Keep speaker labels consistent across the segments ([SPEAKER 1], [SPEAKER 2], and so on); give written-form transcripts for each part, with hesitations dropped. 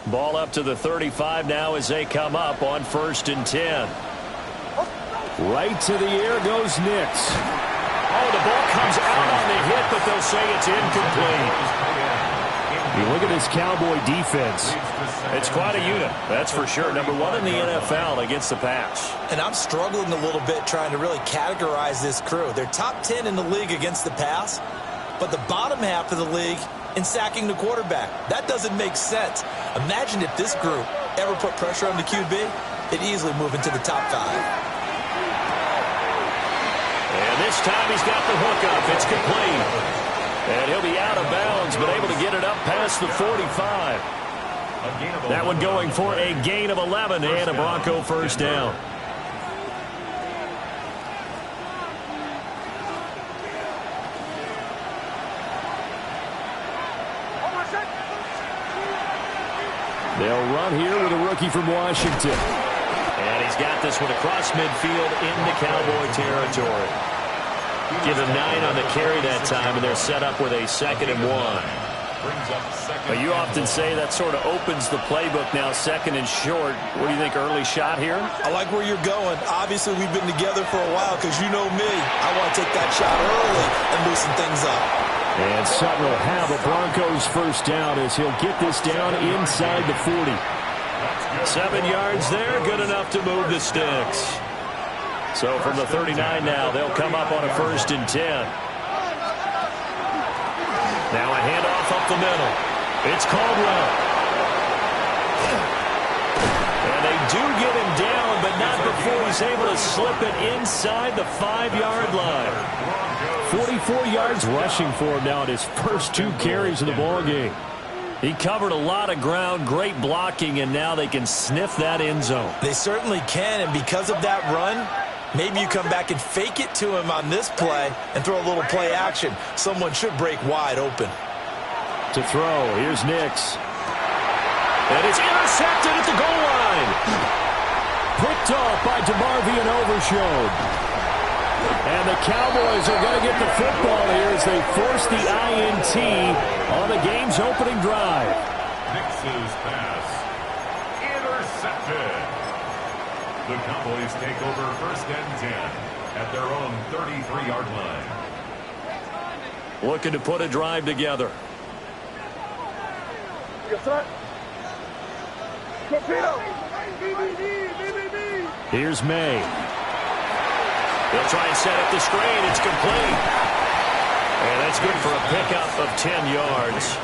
[SPEAKER 1] Ball up to the 35 now as they come up on 1st and 10.
[SPEAKER 2] Right to the air goes Nix.
[SPEAKER 1] Oh, the ball comes out on the hit, but they'll say it's incomplete.
[SPEAKER 2] You look at this Cowboy defense.
[SPEAKER 1] It's quite a unit, that's for sure. Number 1 in the NFL against the pass.
[SPEAKER 3] And I'm struggling a little bit trying to really categorize this crew. They're top 10 in the league against the pass, but the bottom half of the league in sacking the quarterback. That doesn't make sense. Imagine if this group ever put pressure on the QB, they'd easily move into the top 5.
[SPEAKER 1] And this time he's got the hook up. It's complete. And he'll be out of bounds, but able to get it up past the 45. That one going for a gain of 11 and a Bronco first down.
[SPEAKER 2] They'll run here with a rookie from Washington.
[SPEAKER 1] And he's got this one across midfield into Cowboy territory. Give him 9 on the carry that time, and they're set up with a 2nd and 1. But you often say that sort of opens the playbook now, 2nd and short. What do you think, early shot here?
[SPEAKER 3] I like where you're going. Obviously, we've been together for a while because you know me. I want to take that shot early and loosen things up.
[SPEAKER 2] And Sutton will have a Broncos first down as he'll get this down inside the 40.
[SPEAKER 1] 7 yards there, good enough to move the sticks. So from the 39 now, they'll come up on a 1st and 10. Now a handoff up the middle. It's Caldwell. And they do get him down, but not before he's able to slip it inside the 5-yard line.
[SPEAKER 2] 44 yards rushing for him now in his first 2 carries of the ballgame.
[SPEAKER 1] He covered a lot of ground, great blocking, and now they can sniff that end zone.
[SPEAKER 3] They certainly can, and because of that run, maybe you come back and fake it to him on this play and throw a little play action. Someone should break wide open.
[SPEAKER 2] To throw, here's Nix.
[SPEAKER 1] And it's intercepted at the goal line.
[SPEAKER 2] Picked off by DeMarvion Overshown. And the Cowboys are going to get the football here as they force the INT on the game's opening drive.
[SPEAKER 4] Nix's pass intercepted. The Cowboys take over 1st and 10 at their own 33-yard line.
[SPEAKER 1] Looking to put a drive together.
[SPEAKER 2] Here's May.
[SPEAKER 1] They'll try and set up the screen. It's complete. And that's good for a pickup of 10 yards.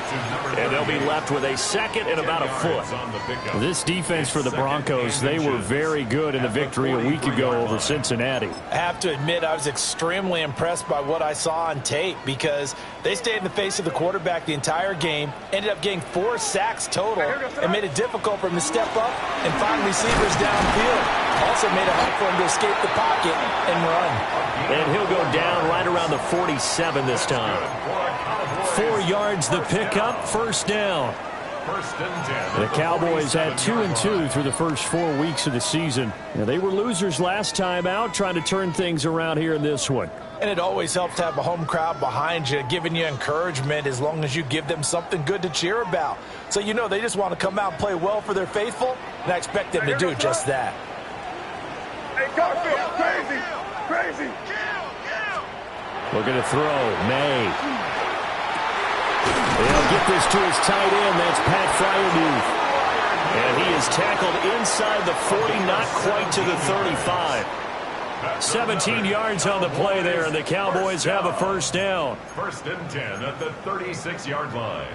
[SPEAKER 1] And they'll be left with a 2nd and about a foot.
[SPEAKER 2] This defense for the Broncos, they were very good in the victory a week ago over Cincinnati.
[SPEAKER 3] I have to admit, I was extremely impressed by what I saw on tape because they stayed in the face of the quarterback the entire game, ended up getting 4 sacks total, and made it difficult for him to step up and find receivers downfield. Also made it hard for him to escape the pocket and run.
[SPEAKER 1] And he'll go down right around the 47 this time. 4 yards the pickup, 1st down.
[SPEAKER 2] The Cowboys had 2-2 through the first 4 weeks of the season. Now, they were losers last time out, trying to turn things around here in this one.
[SPEAKER 3] And it always helps to have a home crowd behind you, giving you encouragement as long as you give them something good to cheer about. So you know they just want to come out and play well for their faithful, and I expect them to do just that.
[SPEAKER 5] Hey, Garfield, crazy, crazy.
[SPEAKER 2] Looking to throw, May. They'll get this to his tight end. That's Pat Freiermuth.
[SPEAKER 1] And he is tackled inside the 40, not quite to the 35. 17 yards on the play there, and the Cowboys have a 1st down.
[SPEAKER 4] 1st and 10 at the 36-yard line.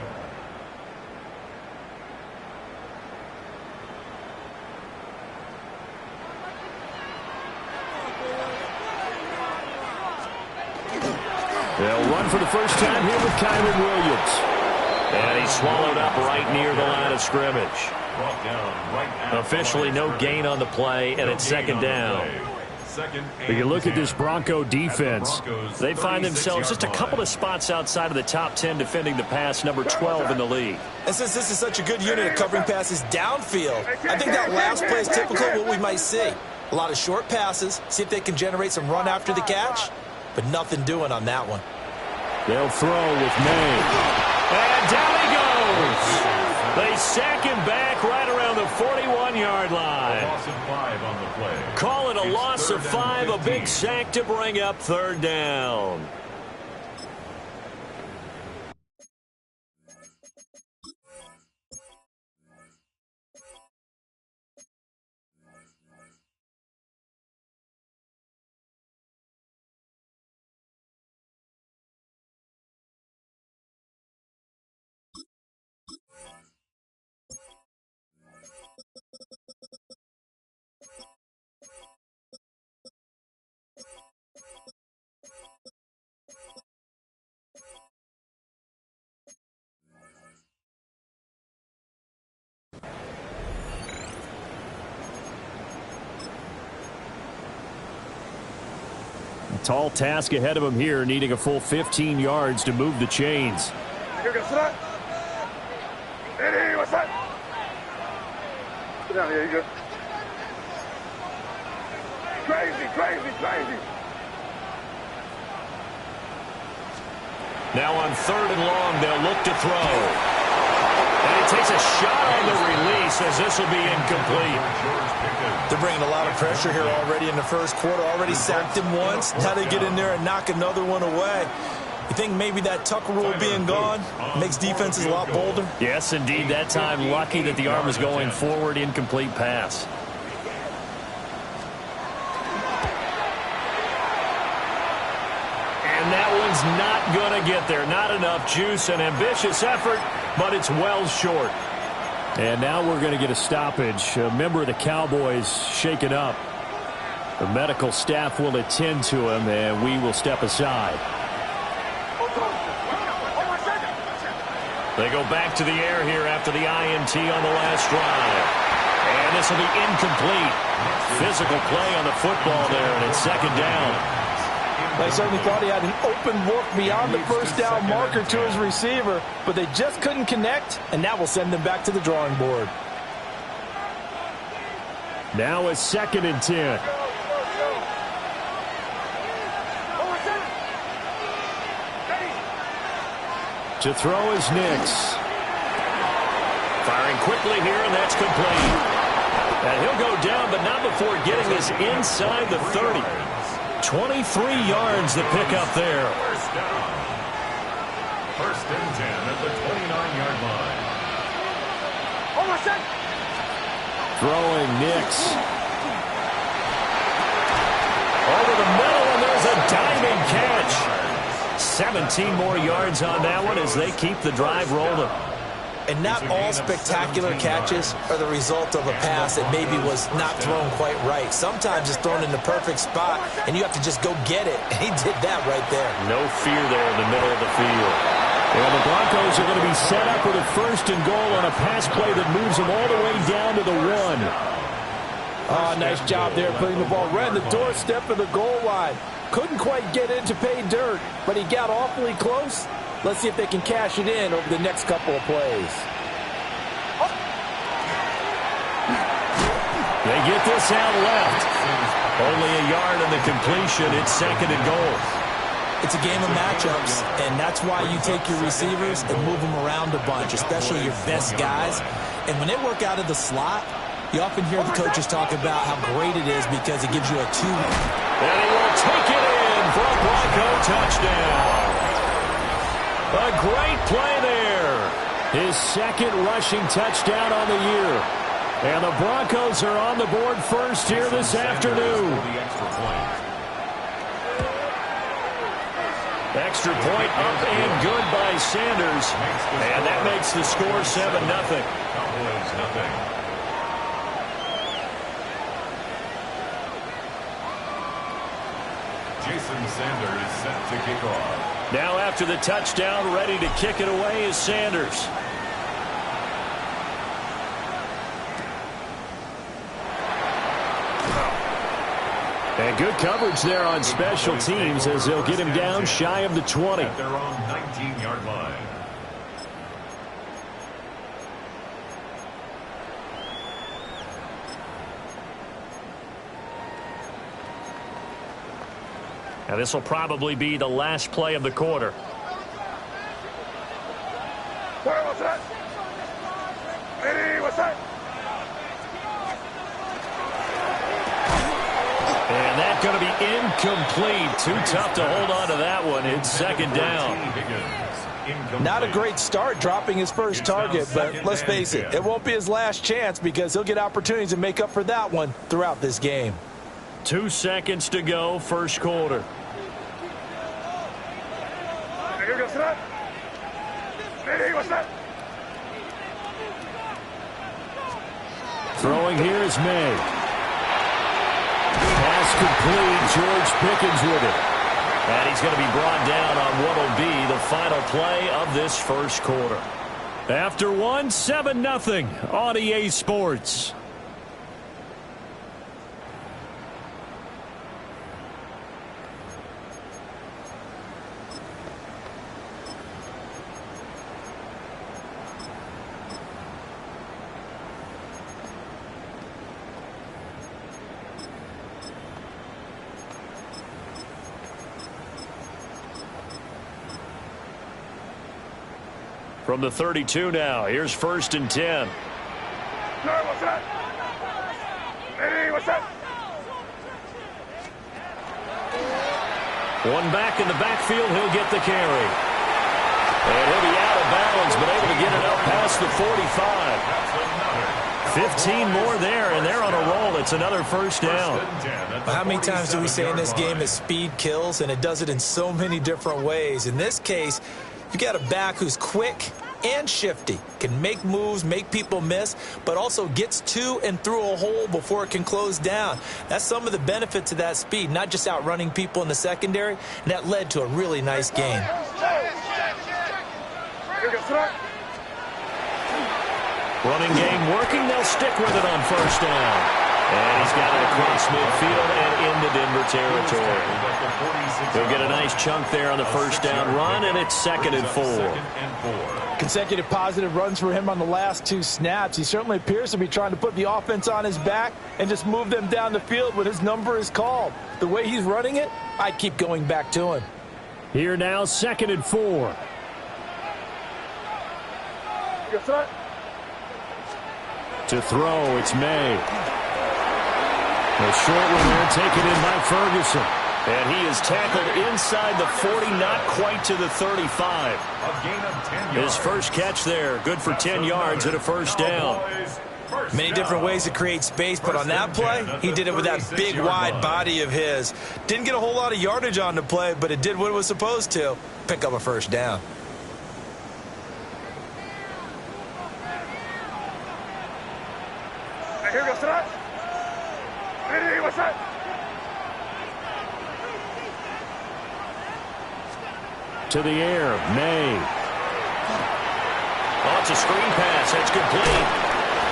[SPEAKER 2] They'll run for the first time here with Kyren Williams.
[SPEAKER 1] And he's swallowed up right near the line of scrimmage. Officially no gain on the play, and it's 2nd down.
[SPEAKER 2] But you look at this Bronco defense.
[SPEAKER 1] They find themselves just a couple of spots outside of the top 10 defending the pass, number 12 in the league.
[SPEAKER 3] And since this is such a good unit of covering passes downfield, I think that last play is typical of what we might see. A lot of short passes, see if they can generate some run after the catch, but nothing doing on that one.
[SPEAKER 2] They'll throw with May.
[SPEAKER 1] And down he goes. They sack him back right around the 41-yard line.
[SPEAKER 4] Loss of 5 on the play.
[SPEAKER 1] Call it a
[SPEAKER 4] It's
[SPEAKER 1] loss of 5, a
[SPEAKER 4] 15.
[SPEAKER 1] big sack to bring up third down.
[SPEAKER 2] Tall task ahead of him here, needing a full 15 yards to move the chains.
[SPEAKER 5] Here, what's that? Hey, what's that? Sit down here, you go. Crazy, crazy, crazy.
[SPEAKER 1] Now on third and long, they'll look to throw. And he takes a shot on the release as this will be incomplete.
[SPEAKER 3] They're bringing a lot of pressure here already in the first quarter. Already sacked him once. Now they get in there and knock another one away. You think maybe that Tucker rule being gone makes defenses a lot bolder?
[SPEAKER 2] Yes, indeed. That time, lucky that the arm is going forward. Incomplete pass.
[SPEAKER 1] And that one's not going to get there. Not enough juice. An ambitious effort, but it's well short.
[SPEAKER 2] And now we're going to get a stoppage. A member of the Cowboys shaken up. The medical staff will attend to him, and we will step aside.
[SPEAKER 1] They go back to the air here after the INT on the last drive. And this will be incomplete. Physical play on the football there, and it's second down.
[SPEAKER 3] They certainly thought he had an open look beyond the first down marker to his receiver, but they just couldn't connect, and that will send them back to the drawing board.
[SPEAKER 2] Now it's 2nd and 10. To throw is Nix.
[SPEAKER 1] Firing quickly here, and that's complete. And he'll go down, but not before getting this inside the 30. 23 yards to pick up there.
[SPEAKER 4] First down. First and 10 at the 29-yard line.
[SPEAKER 2] Throwing Nix.
[SPEAKER 1] Over the middle, and there's a diving catch. 17 more yards on that one as they keep the drive rolling.
[SPEAKER 3] And not all spectacular catches are the result of a pass that maybe was not thrown quite right. Sometimes it's thrown in the perfect spot, and you have to just go get it. And he did that right there.
[SPEAKER 1] No fear there in the middle of the field.
[SPEAKER 2] And the Broncos are going to be set up with a 1st and goal on a pass play that moves them all the way down to the 1.
[SPEAKER 3] Oh, nice job there putting the ball right on the doorstep of the goal line. Couldn't quite get in to pay dirt, but he got awfully close. Let's see if they can cash it in over the next couple of plays.
[SPEAKER 2] They get this out left.
[SPEAKER 1] Only a yard on the completion. It's 2nd and goal.
[SPEAKER 3] It's a game of matchups, and that's why you take your receivers and move them around a bunch, especially your best guys. And when they work out of the slot, you often hear the coaches talk about how great it is because it gives you a 2.
[SPEAKER 1] And he will take it in for a Bronco touchdown. A great play there.
[SPEAKER 2] His 2nd rushing touchdown on the year. And the Broncos are on the board first here this afternoon.
[SPEAKER 1] Extra point up and good by Sanders. And that makes the score 7-0.
[SPEAKER 4] Cowboys nothing. Jason Sanders is set to kick off.
[SPEAKER 1] Now after the touchdown, ready to kick it away is Sanders.
[SPEAKER 2] And good coverage there on special teams as they'll get him down shy of the 20.
[SPEAKER 4] At their own 19-yard line.
[SPEAKER 1] Now this will probably be the last play of the quarter.
[SPEAKER 5] Ready, what's that?
[SPEAKER 1] And that's going to be incomplete. Too tough to hold on to that one. It's second down.
[SPEAKER 3] Not a great start dropping his first target, but let's face it, it won't be his last chance because he'll get opportunities to make up for that one throughout this game.
[SPEAKER 2] 2 seconds to go, first quarter.
[SPEAKER 5] Here goes that. Ready, what's that?
[SPEAKER 2] Throwing here is May. Pass complete. George Pickens with it.
[SPEAKER 1] And he's going to be brought down on what will be the final play of this first quarter.
[SPEAKER 2] After one, 7-0 on EA Sports.
[SPEAKER 1] From the 32 now, here's 1st and 10.
[SPEAKER 5] No, what's that? Ready, what's that?
[SPEAKER 1] One back in the backfield, he'll get the carry. And he'll be out of bounds, but able to get it up past the 45. 15 more there, and they're on a roll. It's another first down.
[SPEAKER 3] How many times do we say in this game that speed kills, and it does it in so many different ways? In this case, you got a back who's quick and shifty, can make moves, make people miss, but also gets to and through a hole before it can close down. That's some of the benefits of that speed, not just outrunning people in the secondary, and that led to a really nice game.
[SPEAKER 5] Here goes that.
[SPEAKER 1] Running game working. They'll stick with it on first down. And he's got it across midfield and into Denver territory. He'll get a nice chunk there on the first down run, and it's 2nd and 4.
[SPEAKER 3] Consecutive positive runs for him on the last 2 snaps. He certainly appears to be trying to put the offense on his back and just move them down the field when his number is called. The way he's running it, I keep going back to him.
[SPEAKER 2] Here now, 2nd and 4.
[SPEAKER 5] Here goes that.
[SPEAKER 2] To throw, it's May. A short one there, taken in by Ferguson.
[SPEAKER 1] And he is tackled inside the 40, not quite to the 35. His first catch there, good for 10 yards and a first down.
[SPEAKER 3] Many different ways to create space, but on that play, he did it with that big, wide body of his. Didn't get a whole lot of yardage on the play, but it did what it was supposed to, pick up a first down.
[SPEAKER 5] Here goes that. Ready, what's that?
[SPEAKER 2] To the air, May.
[SPEAKER 1] Oh, it's a screen pass. That's complete.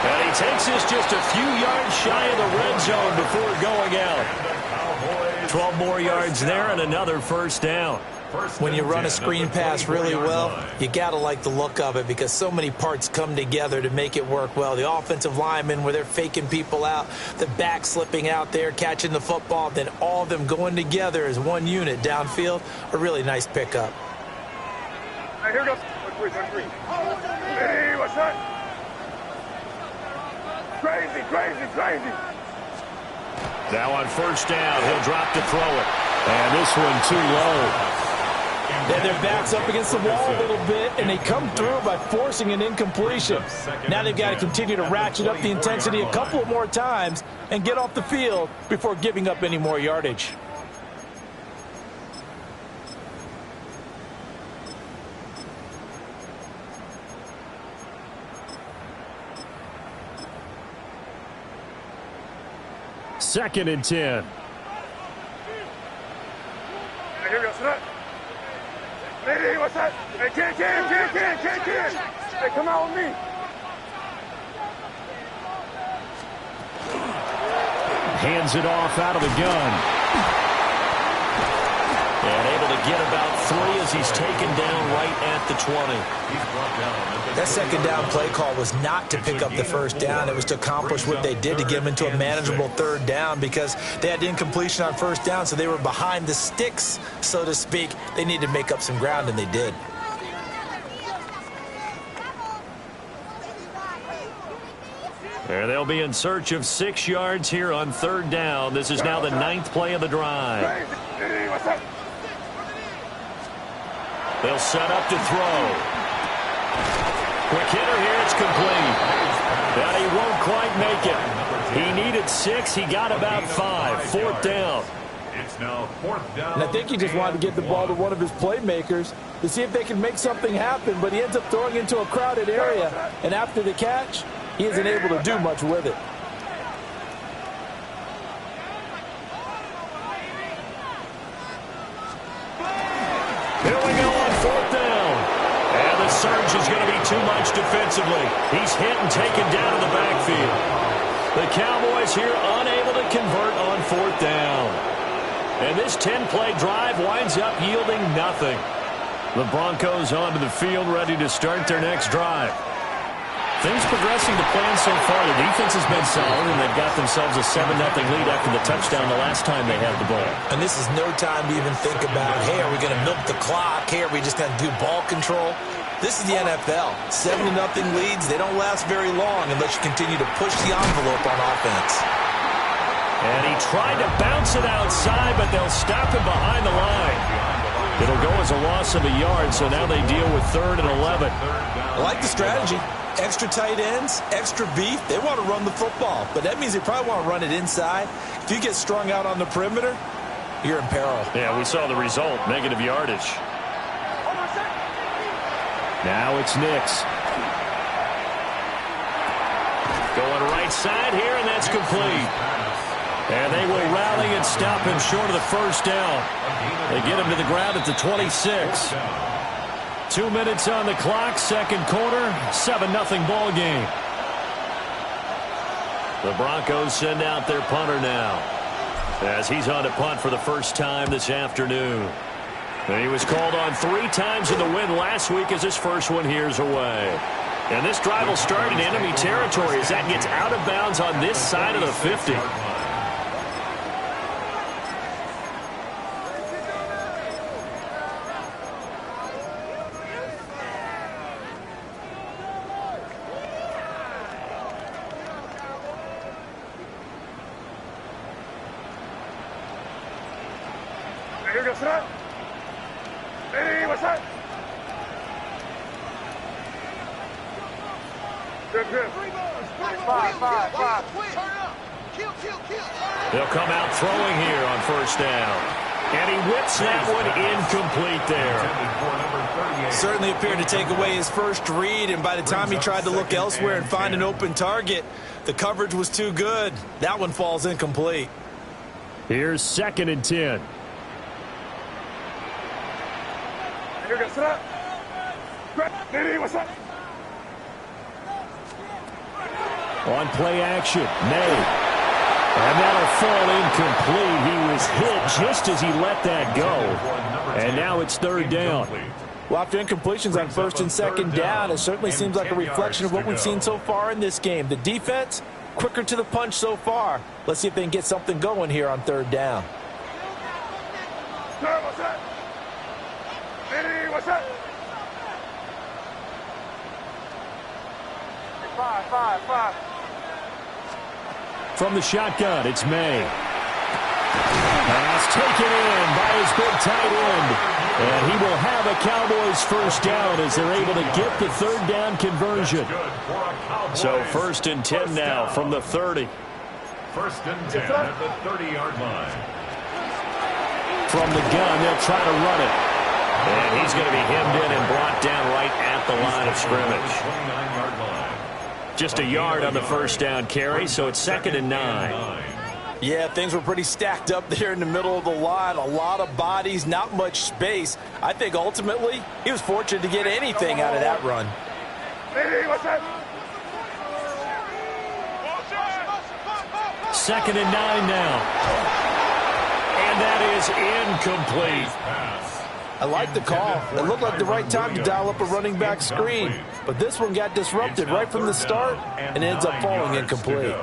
[SPEAKER 1] And he takes this just a few yards shy of the red zone before going out. 12 more yards there and another first down.
[SPEAKER 3] When you run a screen pass really well, you got to like the look of it because so many parts come together to make it work well. The offensive linemen, where they're faking people out, the back slipping out there, catching the football, then all of them going together as one unit downfield, a really nice pickup.
[SPEAKER 5] Right, here goes. 1-3. Ready, what's that? Crazy.
[SPEAKER 1] Now on first down, he'll drop to throw it.
[SPEAKER 2] And this one too low.
[SPEAKER 3] Their backs up against the wall a little bit, and they come through by forcing an incompletion. Now they've got to continue to ratchet up the intensity a couple of more times and get off the field before giving up any more yardage.
[SPEAKER 2] Second and 10.
[SPEAKER 5] Here goes that. Ready, what's that? Hey, can. Hey, come out with me.
[SPEAKER 2] Hands it off out of the gun.
[SPEAKER 1] And able to get about 3 as he's taken down right at the 20.
[SPEAKER 3] That second down play call was not to pick up the first down. It was to accomplish what they did to get them into a manageable third down because they had incompletion on first down, so they were behind the sticks, so to speak. They needed to make up some ground, and they did.
[SPEAKER 1] And they'll be in search of 6 yards here on 3rd down. This is now the 9th play of the drive. They'll set up to throw. Quick hitter here. It's complete. But he won't quite make it. He needed 6. He got about 5. 4th down.
[SPEAKER 4] It's now 4th down.
[SPEAKER 3] And I think he just wanted to get the ball to one of his playmakers to see if they can make something happen, but he ends up throwing into a crowded area, and after the catch, he isn't able to do much with it.
[SPEAKER 1] Here we go on 4th down. And the surge is going to be too much defensively. He's hit and taken down in the backfield. The Cowboys here unable to convert on 4th down. And this 10-play drive winds up yielding nothing. The Broncos onto the field ready to start their next drive. Things progressing to plan so far. The defense has been solid, and they've got themselves a 7-0 lead after the touchdown the last time they had the ball.
[SPEAKER 3] And this is no time to even think about, hey, are we going to milk the clock? Hey, are we just going to do ball control? This is the NFL. 7-0 leads, they don't last very long unless you continue to push the envelope on offense.
[SPEAKER 1] And he tried to bounce it outside, but they'll stop him behind the line. It'll go as a loss of a yard, so now they deal with 3rd and 11.
[SPEAKER 3] I like the strategy. Extra tight ends, extra beef. They want to run the football, but that means they probably want to run it inside. If you get strung out on the perimeter, you're in peril.
[SPEAKER 1] Yeah, we saw the result, negative yardage. Now it's Nix. Going right side here, and that's complete. And they will rally and stop him short of the 1st down. They get him to the ground at the 26. 2 minutes on the clock, 2nd quarter, 7-0 ball game. The Broncos send out their punter now, as he's on to punt for the first time this afternoon. And he was called on 3 times in the win last week as his first one here's away. And this drive will start in enemy territory as that gets out of bounds on this side of the 50. They'll come out throwing here on 1st down. And he whips that one incomplete there.
[SPEAKER 3] Certainly appeared to take away his first read, and by the time he tried to look elsewhere and find an open target, the coverage was too good. That one falls incomplete.
[SPEAKER 2] Here's 2nd and 10. On play action, May. And that'll fall incomplete. He was hit just as he let that go. And now it's 3rd down.
[SPEAKER 3] Well, after incompletions on 1st and 2nd down, it certainly seems like a reflection of what we've seen so far in this game. The defense, quicker to the punch so far. Let's see if they can get something going here on 3rd down.
[SPEAKER 2] From the shotgun, it's May. Pass taken in by his big tight end. And he will have a Cowboys 1st down as they're able to get the 3rd down conversion.
[SPEAKER 1] So 1st and 10 now from the 30.
[SPEAKER 4] 1st and 10 at the 30-yard line.
[SPEAKER 2] From the gun, they'll try to run it.
[SPEAKER 1] And he's going to be hemmed in and brought down right at the line of scrimmage.
[SPEAKER 4] 29-yard line.
[SPEAKER 1] Just a yard on the 1st down carry, so it's 2nd and 9.
[SPEAKER 3] Yeah, things were pretty stacked up there in the middle of the line. A lot of bodies, not much space. I think ultimately he was fortunate to get anything out of that run.
[SPEAKER 5] Hey, what's that?
[SPEAKER 2] 2nd and 9 now.
[SPEAKER 1] And that is incomplete.
[SPEAKER 3] I like the call. It looked like the right time to dial up a running back screen. But this one got disrupted right from the start and ends up falling incomplete.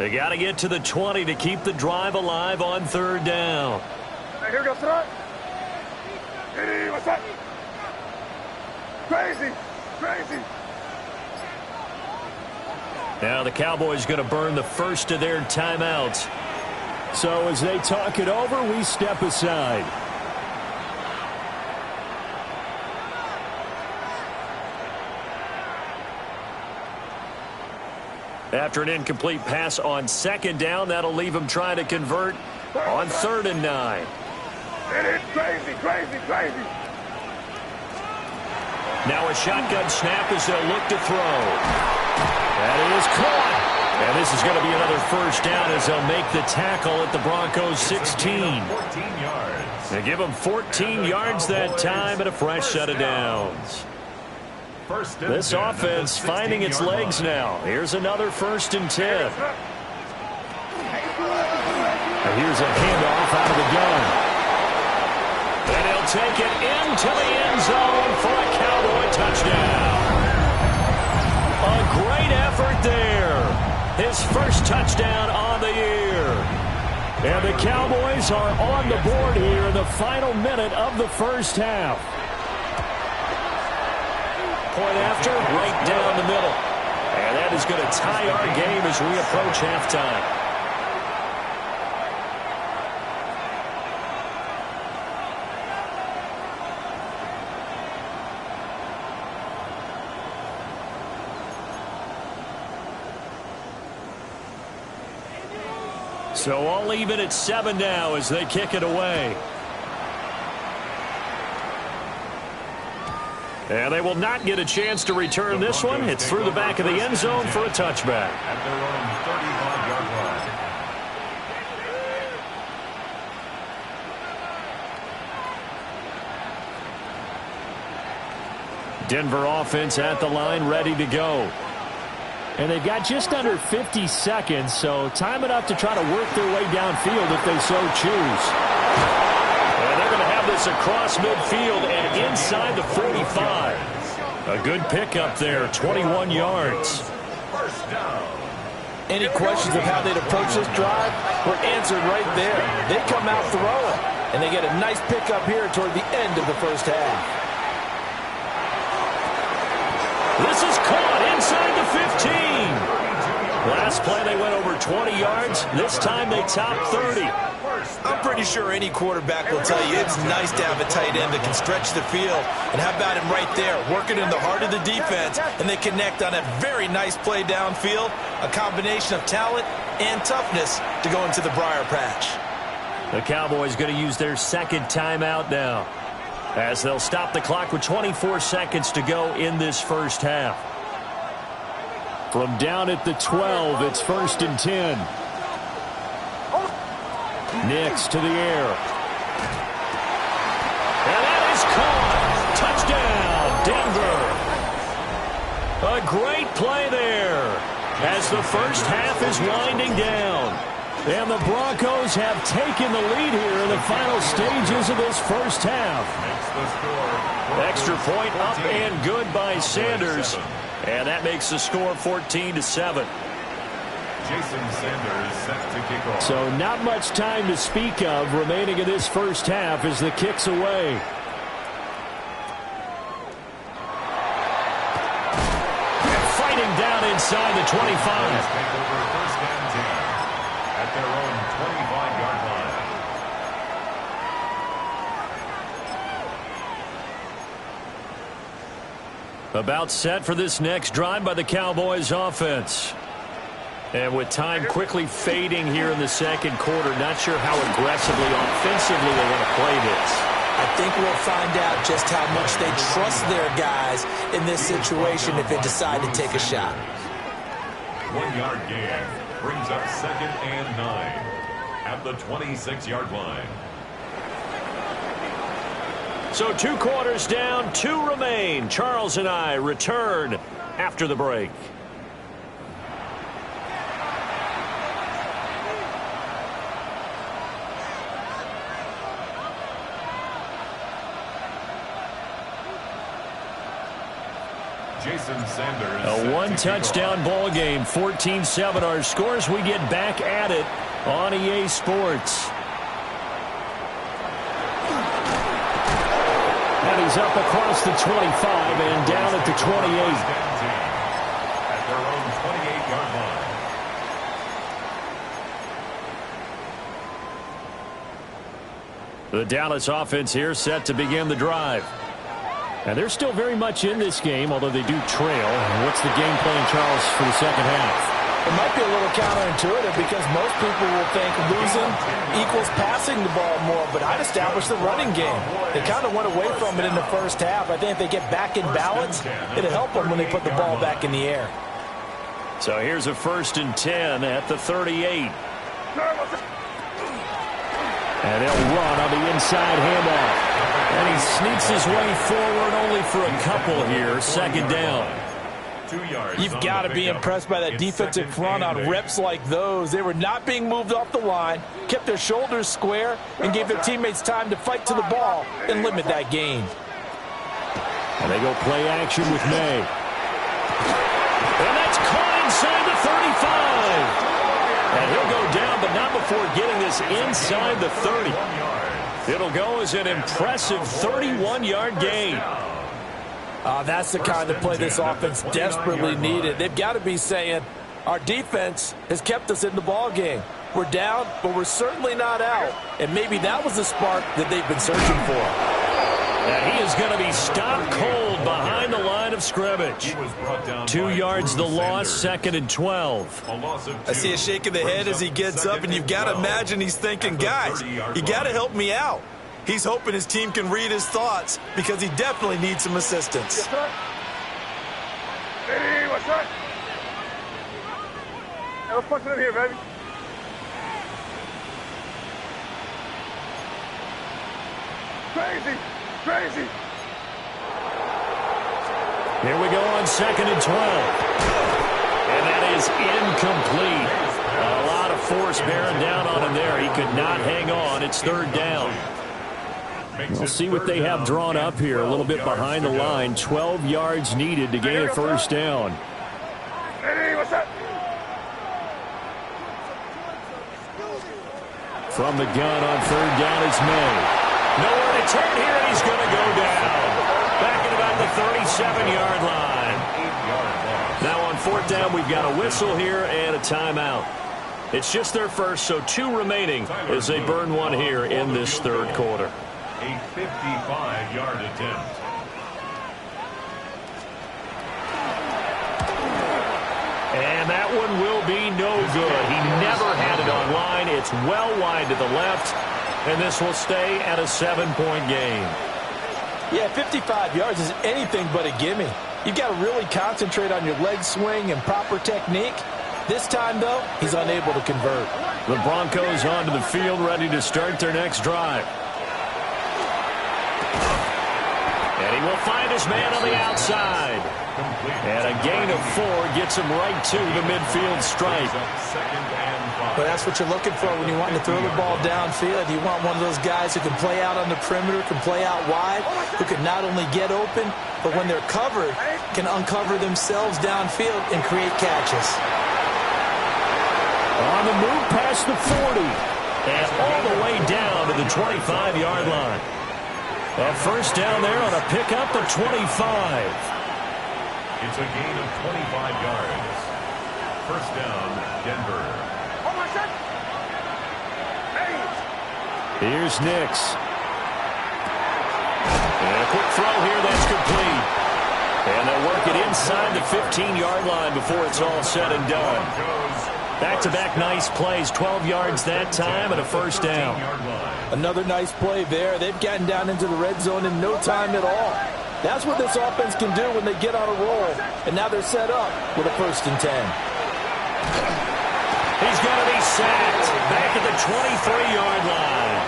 [SPEAKER 1] They got to get to the 20 to keep the drive alive on 3rd down.
[SPEAKER 5] Hey, here we go, Sarah. Hey, what's that? Crazy, crazy.
[SPEAKER 1] Now the Cowboys going to burn the first of their timeouts.
[SPEAKER 2] So as they talk it over, we step aside.
[SPEAKER 1] After an incomplete pass on 2nd down, that'll leave them trying to convert on 3rd and 9.
[SPEAKER 5] It is crazy, crazy, crazy.
[SPEAKER 1] Now a shotgun snap as they'll look to throw. That is caught. And this is going to be another 1st down as they'll make the tackle at the Broncos 16.
[SPEAKER 4] 14 yards.
[SPEAKER 1] They give them 14 yards that time and a fresh set of downs. This offense finding its legs now. Here's another 1st and 10.
[SPEAKER 2] And here's a handoff out of the gun.
[SPEAKER 1] And he'll take it into the end zone for a Cowboy touchdown. A great effort there. His first touchdown on the year.
[SPEAKER 2] And the Cowboys are on the board here in the final minute of the 1st half.
[SPEAKER 1] Point after, right down the middle. And that is going to tie our game as we approach halftime. So all even at 7 now as they kick it away. And they will not get a chance to return this one. It's through the back of the end zone for a touchback.
[SPEAKER 4] At their own 35-yard line.
[SPEAKER 1] Denver offense at the line, ready to go.
[SPEAKER 2] And they've got just under 50 seconds, so time enough to try to work their way downfield if they so choose.
[SPEAKER 1] And they're going to have this across midfield and inside the 45. A good pickup there, 21 yards.
[SPEAKER 4] First down.
[SPEAKER 3] Any questions of how they'd approach this drive were answered right there. They come out throwing, and they get a nice pickup here toward the end of the 1st half.
[SPEAKER 1] This is caught inside the 15. Last play they went over 20 yards. This time they top 30.
[SPEAKER 3] I'm pretty sure any quarterback will tell you it's nice to have a tight end that can stretch the field. And how about him right there, working in the heart of the defense, and they connect on a very nice play downfield, a combination of talent and toughness to go into the briar patch.
[SPEAKER 1] The Cowboys going to use their 2nd timeout now, as they'll stop the clock with 24 seconds to go in this 1st half.
[SPEAKER 2] From down at the 12, it's 1st and 10. Nix to the air.
[SPEAKER 1] And that is caught. Touchdown, Denver. A great play there as the 1st half is winding down.
[SPEAKER 2] And the Broncos have taken the lead here in the final stages of this 1st half.
[SPEAKER 1] Extra point up and good by Sanders. And that makes the score 14-7.
[SPEAKER 4] Jason Sanders set to kick off.
[SPEAKER 2] So not much time to speak of remaining in this 1st half as the kick's away.
[SPEAKER 1] Fighting down inside the 25.
[SPEAKER 4] Take over 1st and 10 at their own 25-yard line.
[SPEAKER 1] About set for this next drive by the Cowboys offense. And with time quickly fading here in the 2nd quarter, not sure how aggressively, offensively they want to play this.
[SPEAKER 3] I think we'll find out just how much they trust their guys in this situation if they decide to take a shot.
[SPEAKER 4] 1-yard gain brings up 2nd and 9 at the 26-yard line.
[SPEAKER 1] So 2 quarters down, 2 remain. Charles and I return after the break.
[SPEAKER 4] Jason Sanders.
[SPEAKER 2] A one-touchdown ball game, 14-7 our scores. We get back at it on EA Sports. And he's up across the 25 and down at the 28.
[SPEAKER 4] At their own 28-yard line.
[SPEAKER 2] The Dallas offense here set to begin the drive. And they're still very much in this game, although they do trail. What's the game plan, Charles, for the second half?
[SPEAKER 3] It might be a little counterintuitive because most people will think losing equals passing the ball more, but I'd establish the running game. They kind of went away from it in the first half. I think if they get back in balance, it'll help them when they put the ball back in the air.
[SPEAKER 2] So here's a 1st and 10 at the 38. And they'll run on the inside handoff. And he sneaks his way forward only for a couple here. 2nd down.
[SPEAKER 4] 2 yards.
[SPEAKER 3] You've got to be impressed by that defensive front on reps like those. They were not being moved off the line, kept their shoulders square, and gave their teammates time to fight to the ball and limit that gain.
[SPEAKER 2] And they go play action with May. And that's caught inside the 35. And he'll go down, but not before getting this inside the 30. It'll go as an impressive 31-yard gain.
[SPEAKER 3] That's the kind of play this offense desperately needed. They've got to be saying, our defense has kept us in the ball game. We're down, but we're certainly not out. And maybe that was the spark that they've been searching for.
[SPEAKER 2] And he is going to be stopped cold behind the line of scrimmage. 2 yards the loss, 2nd and 12.
[SPEAKER 3] I see a shake of the head as he gets up, and you've got to imagine he's thinking, guys, you got to help me out. He's hoping his team can read his thoughts because he definitely needs some assistance.
[SPEAKER 5] Yes, sir. Hey, what's up? Hey, let's punch it in here, baby. Crazy, crazy.
[SPEAKER 2] Here we go on 2nd and 12. And that is incomplete. A lot of force bearing down on him there. He could not hang on. It's 3rd down. We'll see what they have drawn up here. A little bit behind the line. 12 yards needed to gain a 1st down.
[SPEAKER 5] Hey, what's up?
[SPEAKER 2] From the gun on 3rd down is May. Nowhere to turn here, and he's going to go down. Back at about the 37-yard line. Now on 4th down, we've got a whistle here and a timeout. It's just their first, so 2 remaining as they burn one here in this 3rd quarter.
[SPEAKER 4] A 55-yard attempt.
[SPEAKER 2] And that one will be no good. He never had it on line. It's well wide to the left, and this will stay at a 7-point game.
[SPEAKER 3] Yeah, 55 yards is anything but a gimme. You've got to really concentrate on your leg swing and proper technique. This time, though, he's unable to convert.
[SPEAKER 2] The Broncos onto the field, ready to start their next drive. And he will find his man on the outside. And a gain of 4 gets him right to the midfield stripe.
[SPEAKER 3] But that's what you're looking for when you want to throw the ball downfield. You want one of those guys who can play out on the perimeter, can play out wide, who can not only get open, but when they're covered, can uncover themselves downfield and create catches.
[SPEAKER 2] On the move past the 40. And all the way down to the 25-yard line. A 1st down there on a pickup of 25.
[SPEAKER 4] It's a gain of 25 yards. 1st down, Denver.
[SPEAKER 2] Here's Nix. And a quick throw here, that's complete. And they'll work it inside the 15-yard line before it's all said and done. Back-to-back nice plays, 12 yards that time and a 1st down.
[SPEAKER 3] Another nice play there. They've gotten down into the red zone in no time at all. That's what this offense can do when they get on a roll. And now they're set up with a 1st and 10.
[SPEAKER 2] He's going to be sacked back at the 23-yard line.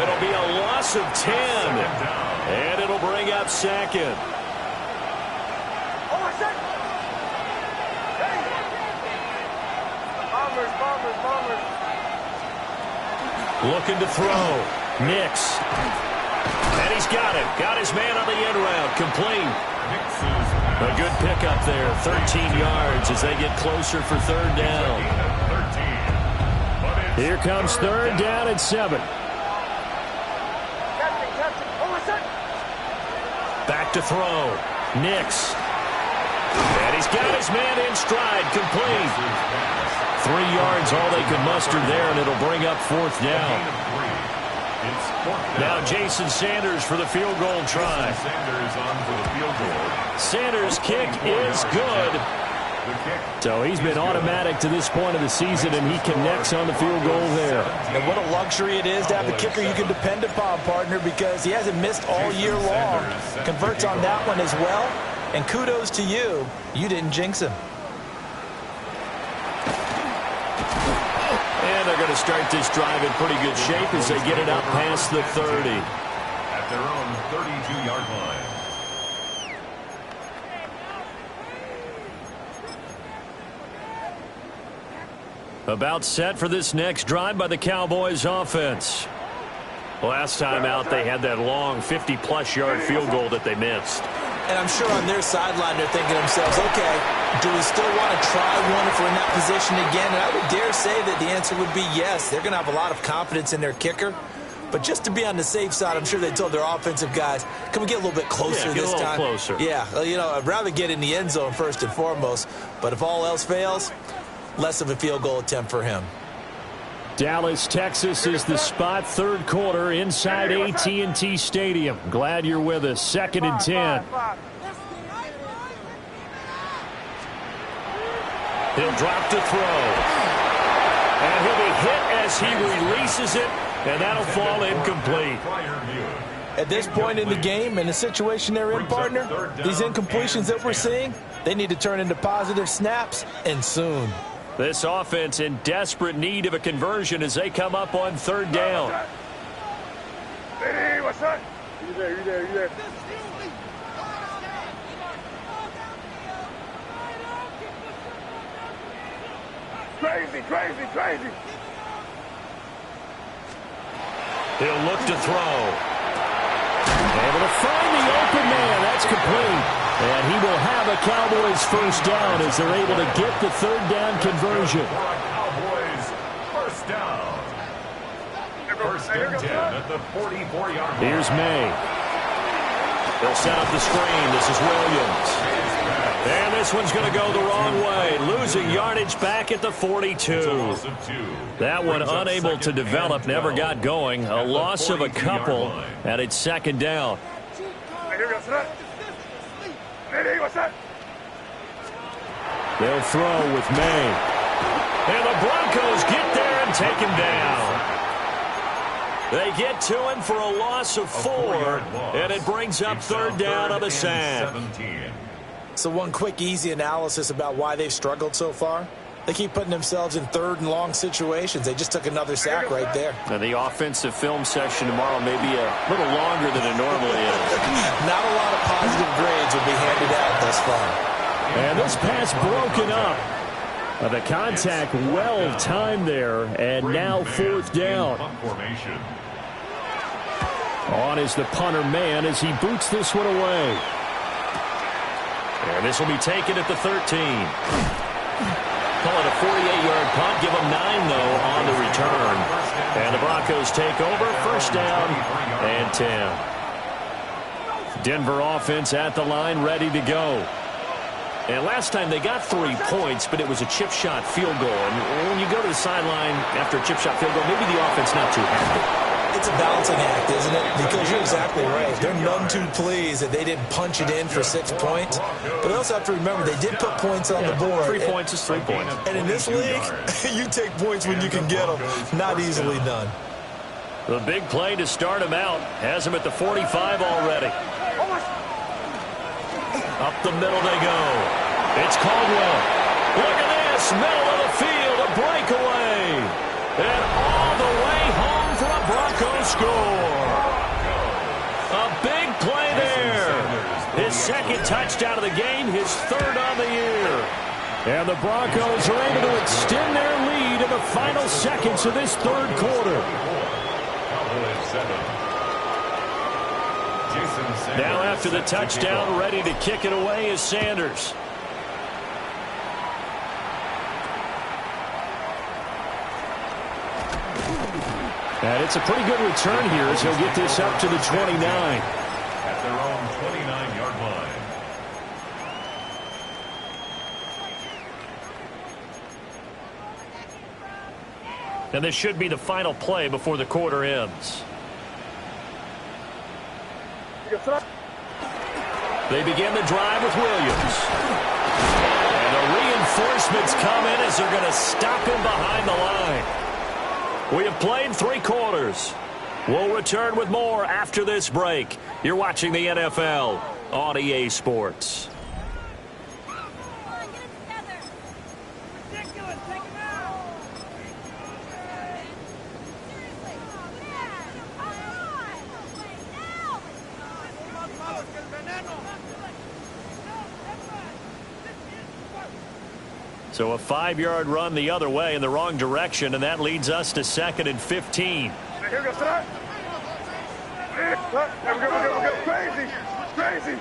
[SPEAKER 2] It'll be a loss of 10. And it'll bring up 2nd. Looking to throw. Nix.
[SPEAKER 1] And he's got it. Got his man on the end route. Complete. A good pickup there. 13 yards as they get closer for third down.
[SPEAKER 2] Here comes third down and 7.
[SPEAKER 1] Back to throw. Nix. And he's got his man in stride. Complete. 3 yards all they could muster there, and it'll bring up fourth down. Now Jason Sanders for the field goal try. Sanders' kick is good. So he's been automatic to this point of the season, and he connects on the field goal there.
[SPEAKER 3] And what a luxury it is to have a kicker you can depend upon, partner, because he hasn't missed all year long. Converts on that one as well. And kudos to you. You didn't jinx him.
[SPEAKER 1] And they're going to start this drive in pretty good shape as they get it up past the 30.
[SPEAKER 4] At their own 32-yard line.
[SPEAKER 1] About set for this next drive by the Cowboys offense. Last time out, they had that long 50-plus yard field goal that they missed.
[SPEAKER 3] And I'm sure on their sideline they're thinking to themselves, okay, do we still want to try one if we're in that position again? And I would dare say that the answer would be yes. They're going to have a lot of confidence in their kicker. But just to be on the safe side, I'm sure they told their offensive guys, can we get a little bit closer this time?
[SPEAKER 1] Closer.
[SPEAKER 3] Yeah, you know, I'd rather get in the end zone first and foremost. But if all else fails, less of a field goal attempt for him.
[SPEAKER 2] Dallas, Texas is the spot. Third quarter inside AT&T Stadium. Glad you're with us. 2nd and 10.
[SPEAKER 1] He'll drop to throw. And he'll be hit as he releases it, and that'll fall incomplete.
[SPEAKER 3] At this point in the game, in the situation they're in, partner, these incompletions that we're seeing, they need to turn into positive snaps, and soon.
[SPEAKER 1] This offense in desperate need of a conversion as they come up on third down.
[SPEAKER 5] Hey, what's up? You there, you there, you there. Crazy, crazy, crazy.
[SPEAKER 1] He'll look to throw.
[SPEAKER 2] Able to find the open man. That's complete. And he will have a Cowboys first down as they're able to get the third down conversion.
[SPEAKER 4] Cowboys first down. First and 10 at the 44-yard line.
[SPEAKER 2] Here's May.
[SPEAKER 1] They'll set up the screen. This is Williams. And this one's going to go the wrong way. Losing yardage back at the 42. That one unable to develop, never got going. A loss of a couple, and it's second down.
[SPEAKER 2] They'll throw with May.
[SPEAKER 1] And the Broncos get there and take him down. They get to him for a loss of 4, and it brings up third down on the sack.
[SPEAKER 3] So one quick, easy analysis about why they've struggled so far. They keep putting themselves in third and long situations. They just took another sack right there.
[SPEAKER 1] Now the offensive film session tomorrow may be a little longer than it normally is.
[SPEAKER 3] Not a lot of positive grades will be handed out thus far.
[SPEAKER 2] And this pass broken up. The contact well timed there, and now fourth down. On is the punter man as he boots this one away.
[SPEAKER 1] And this will be taken at the 13. Call it a 48-yard punt. Give them 9, though, on the return. And the Broncos take over. First down and 10. Denver offense at the line, ready to go. And last time they got 3 points, but it was a chip shot field goal. And when you go to the sideline after a chip shot field goal, maybe the offense not too happy.
[SPEAKER 3] It's a balancing act, isn't it? Because you're exactly right. They're none too pleased that they didn't punch it in for 6 points. But they also have to remember they did put points on the board.
[SPEAKER 1] 3 points is 3 points.
[SPEAKER 3] And in this league, you take points when you can get them. Not easily done.
[SPEAKER 1] The big play to start him out has him at the 45 already. Up the middle they go. It's Caldwell. Look at this. Middle of the field. A breakaway. And all the way home for a Broncos score. A big play there. His second touchdown of the game. His third on the year.
[SPEAKER 2] And the Broncos are able to extend their lead in the final seconds of this third quarter.
[SPEAKER 1] Now after the touchdown, ready to kick it away is Sanders.
[SPEAKER 2] And it's a pretty good return here as he'll get this up to the 29.
[SPEAKER 4] At their own 29-yard line.
[SPEAKER 1] And this should be the final play before the quarter ends. They begin the drive with Williams. And the reinforcements come in as they're going to stop him behind the line. We have played 3 quarters. We'll return with more after this break. You're watching the NFL on EA Sports. So a 5-yard run the other way in the wrong direction, and that leads us to 2nd and 15.
[SPEAKER 5] Here we go, start. We're go. Crazy.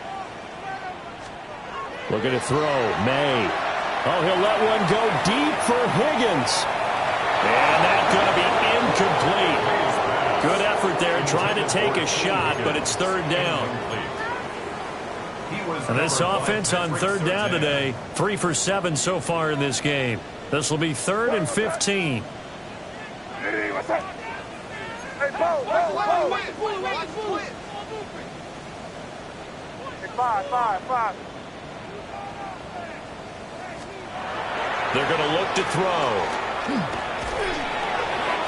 [SPEAKER 2] Looking to throw. May. Oh, he'll let one go deep for Higgins.
[SPEAKER 1] And that's going to be incomplete. Good effort there trying to take a shot, but it's 3rd down. And this offense on 3rd down today, 3 for 7 so far in this game. This will be 3rd and 15.
[SPEAKER 5] Hey, what's up? Hey, Bo. Hey, 5.
[SPEAKER 1] They're going to look to throw.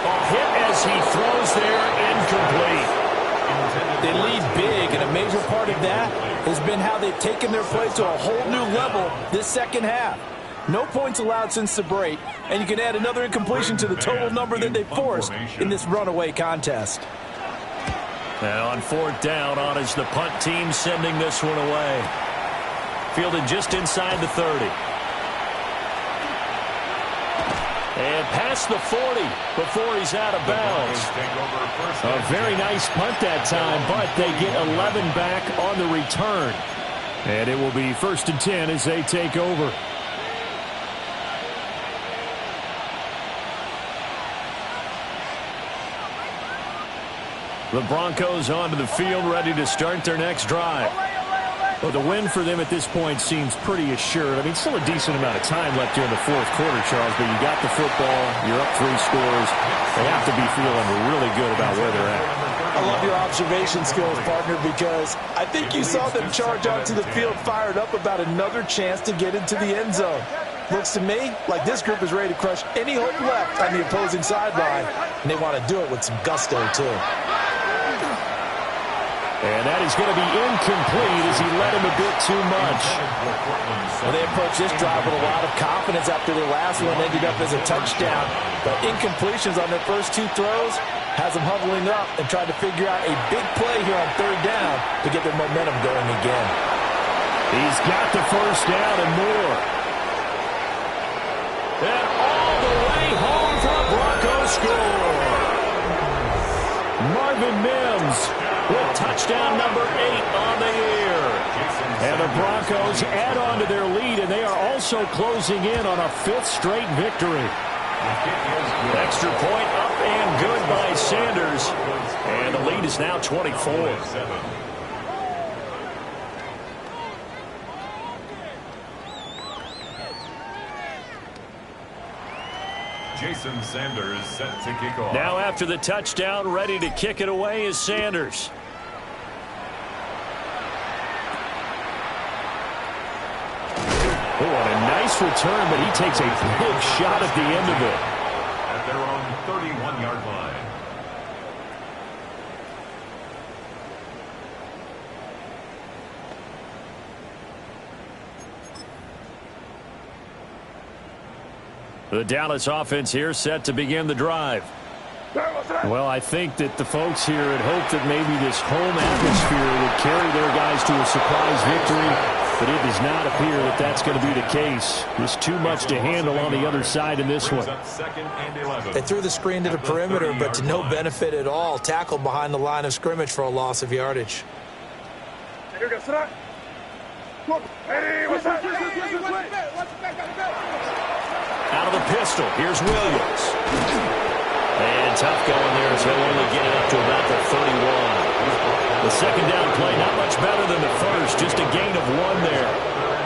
[SPEAKER 1] A hit as he throws there, incomplete.
[SPEAKER 3] They lead big, and a major part of that has been how they've taken their play to a whole new level this second half. No points allowed since the break, and you can add another incompletion to the total number that they forced in this runaway contest.
[SPEAKER 1] Now on 4th down, on is the punt team sending this one away. Fielded just inside the 30. And past the 40 before he's out of bounds.
[SPEAKER 2] A very nice punt that time, but they get 11 back on the return. And it will be 1st and 10 as they take over. The Broncos onto the field, ready to start their next drive. Well, the win for them at this point seems pretty assured. I mean, still a decent amount of time left here in the 4th quarter, Charles, but you got the football, you're up 3 scores. They have to be feeling really good about where they're at.
[SPEAKER 3] I love your observation skills, partner, because I think you saw them charge onto the field fired up about another chance to get into the end zone. Looks to me like this group is ready to crush any hope left on the opposing sideline, and they want to do it with some gusto, too.
[SPEAKER 2] And that is going to be incomplete as he led him a bit too much.
[SPEAKER 3] Well, they approached this drive with a lot of confidence after their last one ended up as a touchdown. But incompletions on their first 2 throws has them huddling up and trying to figure out a big play here on 3rd down to get their momentum going again.
[SPEAKER 2] He's got the 1st down and more.
[SPEAKER 1] And all the way home for a Broncos score.
[SPEAKER 2] Marvin Mims with touchdown number 8 on the year. And the Broncos add on to their lead, and they are also closing in on a 5th straight victory.
[SPEAKER 1] Extra point up and good by Sanders. And the lead is now 24.
[SPEAKER 4] Jason Sanders set to kick off.
[SPEAKER 1] Now after the touchdown, ready to kick it away is Sanders.
[SPEAKER 2] Oh, and a nice return, but he takes a big shot at the end of it.
[SPEAKER 4] At their own 31-yard line.
[SPEAKER 1] The Dallas offense here set to begin the drive.
[SPEAKER 2] Well, I think that the folks here had hoped that maybe this home atmosphere would carry their guys to a surprise victory, but it does not appear that that's going to be the case. There's too much to handle on the other side in this one.
[SPEAKER 3] They threw the screen to the perimeter, but to no benefit at all. Tackled behind the line of scrimmage for a loss of yardage.
[SPEAKER 5] Here we go. Sit up. Eddie, what's that?
[SPEAKER 1] Out of the pistol, here's Williams. And tough going there as he'll only get it up to about the 31. The second down play, not much better than the first, just a gain of 1 there.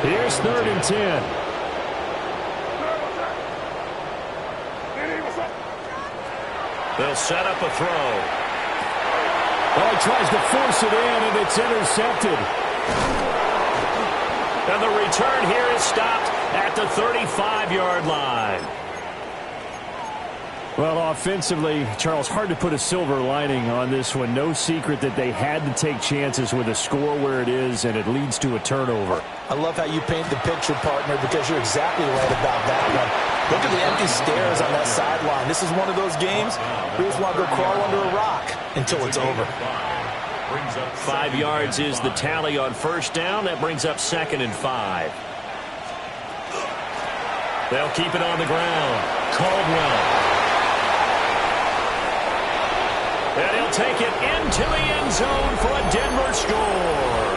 [SPEAKER 2] Here's 3rd and 10.
[SPEAKER 1] They'll set up a throw.
[SPEAKER 2] Well, he tries to force it in, and it's intercepted.
[SPEAKER 1] And the return here is stopped at the 35-yard line.
[SPEAKER 2] Well, offensively, Charles, hard to put a silver lining on this one. No secret that they had to take chances with a score where it is, and it leads to a turnover.
[SPEAKER 3] I love how you paint the picture, partner, because you're exactly right about that one. Look at the empty stares on that sideline. This is one of those games where you just want to go crawl under a rock until it's over.
[SPEAKER 1] 5 yards is the tally on first down. That brings up 2nd and 5. They'll keep it on the ground. Caldwell. And he'll take it into the end zone for a Denver score.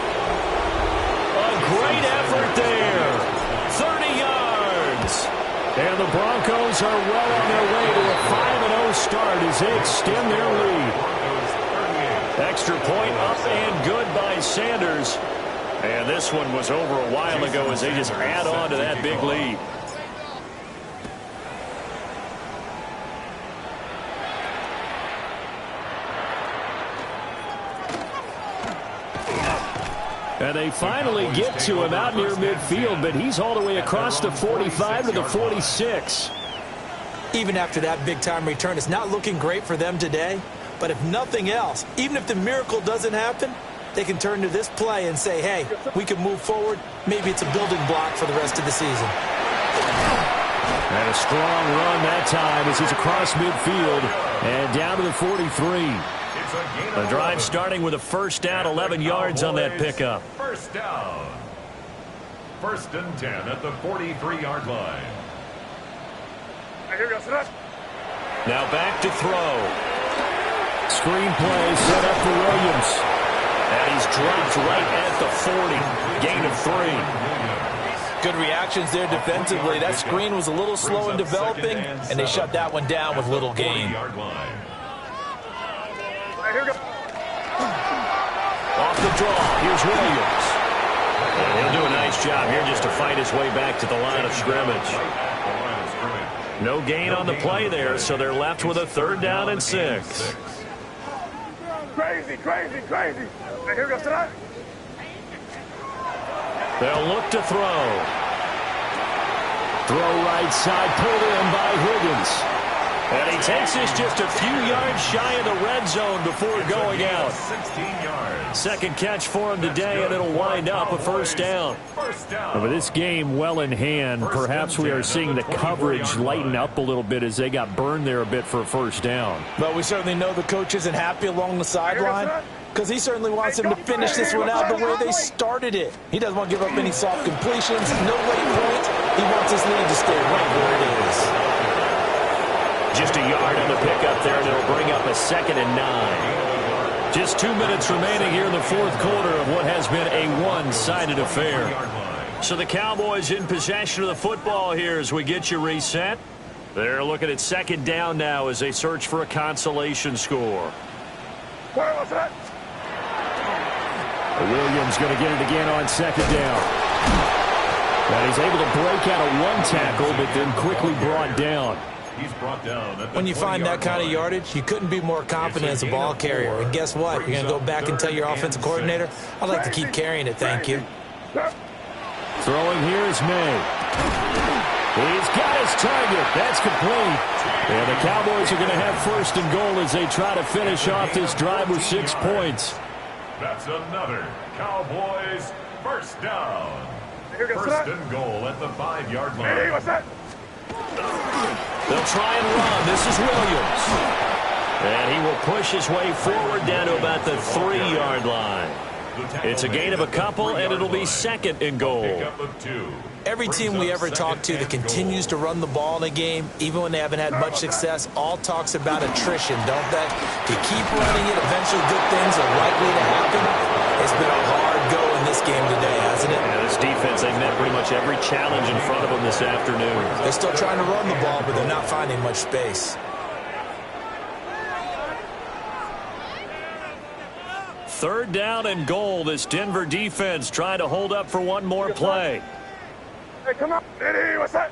[SPEAKER 1] A great effort there. 30 yards.
[SPEAKER 2] And the Broncos are well on their way to a 5-0 start as they extend their lead.
[SPEAKER 1] Extra point up and good by Sanders. And this one was over a while ago as they just add on to that big lead.
[SPEAKER 2] And they finally get to him out near midfield, but he's all the way across the 45 to the 46.
[SPEAKER 3] Even after that big-time return, it's not looking great for them today. But if nothing else, even if the miracle doesn't happen, they can turn to this play and say, hey, we can move forward. Maybe it's a building block for the rest of the season.
[SPEAKER 2] And a strong run that time as he's across midfield and down to the 43.
[SPEAKER 1] The drive starting with a first down, 11 yards on that pickup.
[SPEAKER 4] First down. 1st and 10 at the 43-yard line.
[SPEAKER 5] Here we go. Sit up.
[SPEAKER 1] Now back to throw.
[SPEAKER 2] Screen play set up for Williams.
[SPEAKER 1] And he's dropped right at the 40. Gain of 3.
[SPEAKER 3] Good reactions there defensively. That screen was a little slow in developing, and they shut that one down with little gain.
[SPEAKER 5] Here we go.
[SPEAKER 1] Off the draw, here's Williams. And he'll do a nice job here just to fight his way back to the line of scrimmage. No gain on the play there, so they're left with a 3rd down and 6.
[SPEAKER 5] Crazy, crazy, crazy. Here we go. Sit up.
[SPEAKER 1] They'll look to throw.
[SPEAKER 2] Throw right side, pulled in by Higgins.
[SPEAKER 1] And he takes this just a few yards shy of the red zone before going out.
[SPEAKER 4] 16 yards.
[SPEAKER 1] Second catch for him today, and it'll wind up a first down.
[SPEAKER 2] With this game well in hand, perhaps we are seeing the coverage lighten up a little bit as they got burned there a bit for a first down.
[SPEAKER 3] But we certainly know the coach isn't happy along the sideline because he certainly wants them to finish this one out the way they started it. He doesn't want to give up any soft completions, no late points. He wants his lead to stay right where it is.
[SPEAKER 1] Just a yard on the pickup there, and it'll bring up a 2nd and 9. Just 2 minutes remaining here in the 4th quarter of what has been a one-sided affair. So the Cowboys in possession of the football here as we get you reset. They're looking at 2nd down now as they search for a consolation score.
[SPEAKER 5] What's that?
[SPEAKER 2] Williams going to get it again on 2nd down. And he's able to break out of one tackle, but then quickly brought down.
[SPEAKER 4] He's brought down at the
[SPEAKER 3] When you find that kind of yardage, you couldn't be more confident as a ball carrier. And guess what? You're going to go back and tell your offensive coordinator, I'd like to keep carrying it, thank you.
[SPEAKER 2] Throwing here is May. He's got his target. That's complete. And the Cowboys are going to have 1st and goal as they try to finish off this drive with 6 points.
[SPEAKER 4] That's another Cowboys first down. 1st and goal at the 5-yard line.
[SPEAKER 5] Hey, what's that?
[SPEAKER 1] They'll try and run. This is Williams. And he will push his way forward down to about the 3-yard line. It's a gain of a couple, and it'll be 2nd and goal.
[SPEAKER 3] Every team we ever talk to that continues to run the ball in a game, even when they haven't had much success, all talks about attrition, don't they? To keep running it, eventually good things are likely to happen. It's been a hard go
[SPEAKER 1] got pretty much every challenge in front of them this afternoon.
[SPEAKER 3] They're still trying to run the ball, but they're not finding much space.
[SPEAKER 2] Third down and goal. This Denver defense trying to hold up for one more play.
[SPEAKER 5] Hey, come on. Eddie, what's that?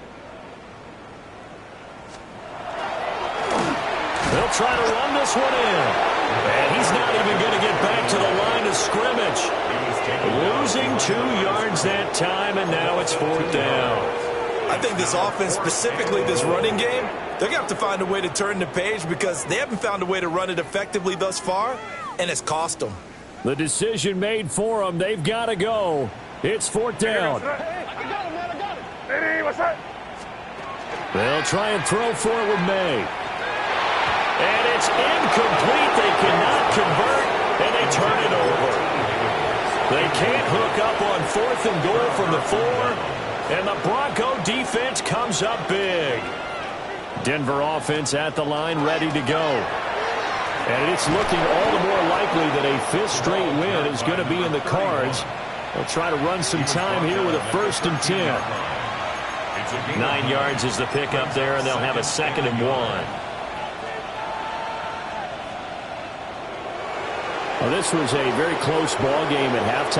[SPEAKER 2] They'll try to run this one in. And he's not even going to get back to the line of scrimmage. Losing 2 yards that time, and now it's 4th down.
[SPEAKER 3] I think this offense, specifically this running game, they're going to have to find a way to turn the page because they haven't found a way to run it effectively thus far, and it's cost them.
[SPEAKER 2] The decision made for them. They've got to go. It's 4th down.
[SPEAKER 5] Hey, I got him, man. I got him. Eddie, what's that?
[SPEAKER 2] They'll try and throw for it with May. And it's incomplete. They cannot convert, and they turn it over. They can't hook up on 4th and goal from the 4, and the Bronco defense comes up big. Denver offense at the line, ready to go. And it's looking all the more likely that a 5th straight win is going to be in the cards. They'll try to run some time here with a 1st and 10.
[SPEAKER 1] 9 yards is the pickup there, and they'll have a 2nd and 1.
[SPEAKER 2] Well, this was a very close ball game at halftime.